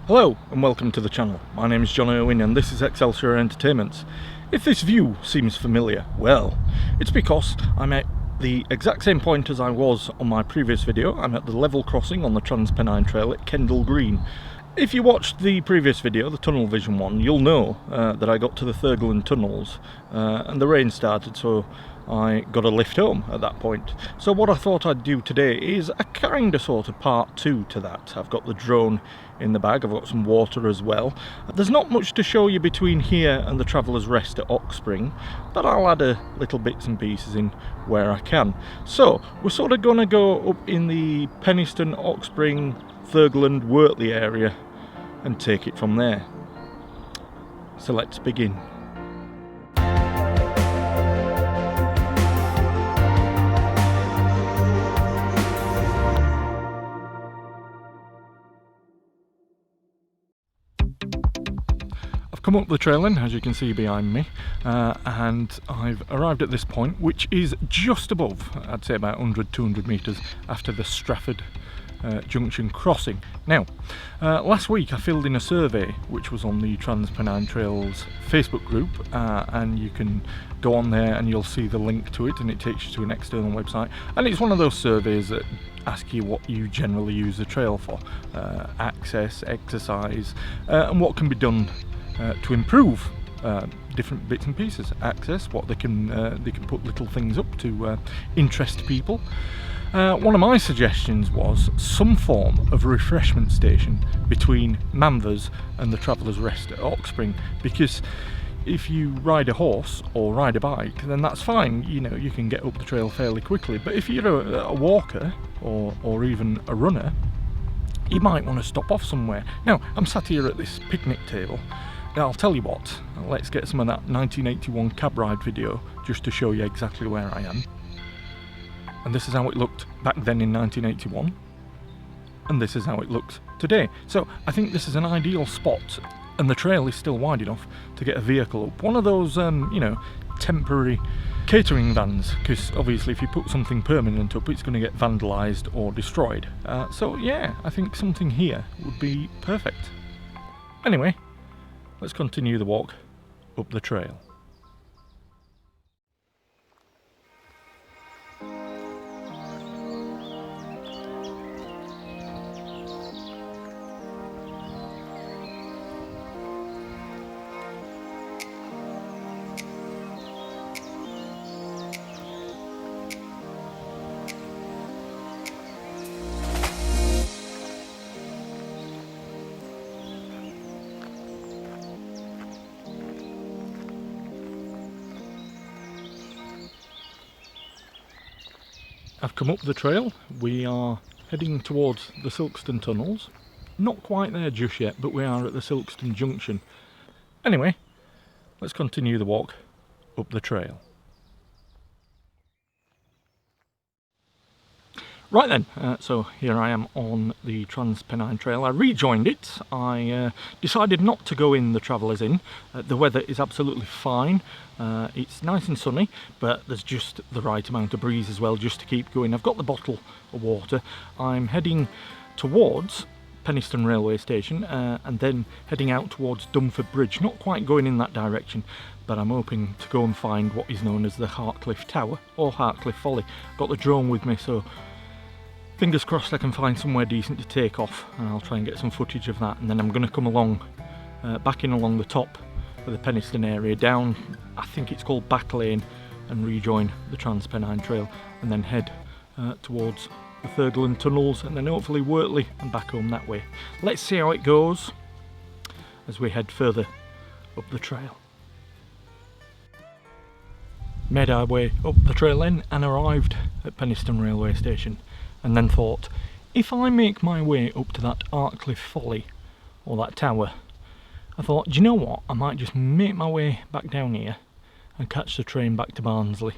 Hello and welcome to the channel. My name is John Irwin and this is Excelsior Entertainments. If this view seems familiar, well, it's because I'm at the exact same point as I was on my previous video. I'm at the level crossing on the Trans Pennine Trail at Kendal Green. If you watched the previous video, the tunnel vision one, you'll know that I got to the Thurgoland tunnels and the rain started, so I got a lift home at that point. So what I thought I'd do today is a kind of sort of part two to that. I've got the drone in the bag, I've got some water as well. There's not much to show you between here and the Traveller's Rest at Oxspring, but I'll add a little bits and pieces in where I can. So we're sort of going to go up in the Penistone, Oxspring, Thurgoland, Wortley area and take it from there. So let's begin. I've come up the trail then, as you can see behind me, and I've arrived at this point, which is just above, I'd say about 100-200 metres after the Strafford junction crossing. Now, last week I filled in a survey which was on the Trans Pennine Trail's Facebook group, and you can go on there and you'll see the link to it, and it takes you to an external website, and it's one of those surveys that ask you what you generally use the trail for, access, exercise, and what can be done to improve different bits and pieces. Access, what they can put little things up to interest people. One of my suggestions was some form of refreshment station between Manvers and the Traveller's Rest at Oxspring, because if you ride a horse or ride a bike, then that's fine, you know, you can get up the trail fairly quickly. But if you're a walker or even a runner, you might want to stop off somewhere. Now, I'm sat here at this picnic table. Now, I'll tell you what, let's get some of that 1981 cab ride video just to show you exactly where I am. And this is how it looked back then in 1981, and this is how it looks today. So I think this is an ideal spot, and the trail is still wide enough to get a vehicle up. One of those, you know, temporary catering vans, because obviously if you put something permanent up, it's going to get vandalised or destroyed. So yeah, I think something here would be perfect. Anyway, let's continue the walk up the trail. I've come up the trail. We are heading towards the Silkstone tunnels. Not quite there just yet, but we are at the Silkstone junction. Anyway, let's continue the walk up the trail. Right then, so here I am on the Trans Pennine Trail. I rejoined it. I decided not to go in the Traveller's Inn. The weather is absolutely fine. It's nice and sunny, but there's just the right amount of breeze as well, just to keep going. I've got the bottle of water. I'm heading towards Penistone railway station and then heading out towards Dunfor Bridge. Not quite going in that direction, but I'm hoping to go and find what is known as the Hartcliff Tower or Hartcliff Folly. Got the drone with me, so fingers crossed I can find somewhere decent to take off, and I'll try and get some footage of that. And then I'm going to come along, back in along the top of the Penistone area, down, I think it's called Back Lane, and rejoin the Trans Pennine Trail, and then head towards the Thurgoland tunnels, and then hopefully Wortley and back home that way. Let's see how it goes as we head further up the trail. Made our way up the trail then and arrived at Penistone railway station. And then thought, if I make my way up to that Hartcliff Folly, or that tower, I thought, do you know what, I might just make my way back down here and catch the train back to Barnsley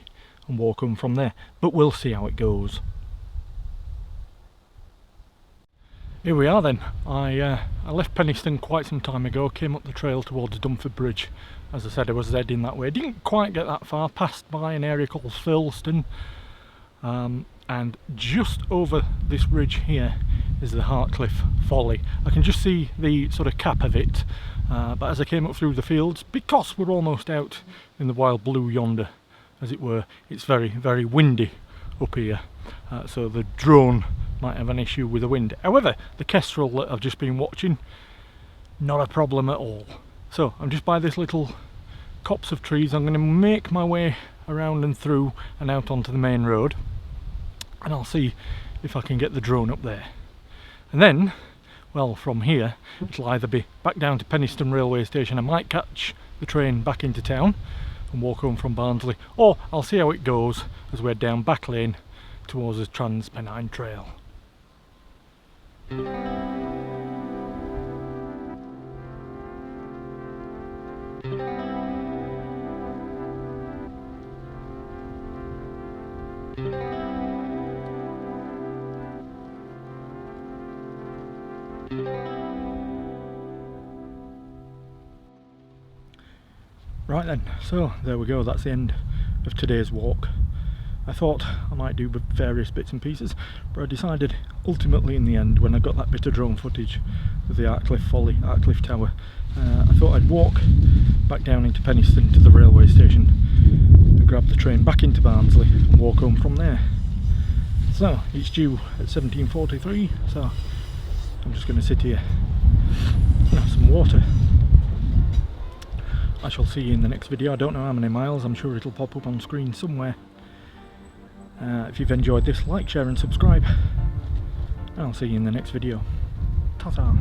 and walk home from there. But we'll see how it goes. Here we are then. I left Penistone quite some time ago, came up the trail towards Dunfor Bridge. As I said, I was heading that way. Didn't quite get that far, passed by an area called Silkstone, and just over this ridge here is the Hartcliff Folly. I can just see the sort of cap of it, but as I came up through the fields, because we're almost out in the wild blue yonder, as it were, it's very, very windy up here, so the drone might have an issue with the wind. However, the kestrel that I've just been watching, not a problem at all. So I'm just by this little copse of trees. I'm going to make my way around and through and out onto the main road, and I'll see if I can get the drone up there. And then, well, from here it'll either be back down to Penistone railway station, I might catch the train back into town and walk home from Barnsley, or I'll see how it goes as we're down back lane towards the Trans Pennine Trail. Right then, so there we go, that's the end of today's walk. I thought I might do various bits and pieces, but I decided ultimately in the end, when I got that bit of drone footage of the Hartcliff Folly, Hartcliff Tower, I thought I'd walk back down into Penistone to the railway station and grab the train back into Barnsley and walk home from there. So it's due at 17:43, so I'm just going to sit here and have some water. I shall see you in the next video. I don't know how many miles, I'm sure it'll pop up on screen somewhere. If you've enjoyed this, like, share and subscribe. I'll see you in the next video. Ta-ta!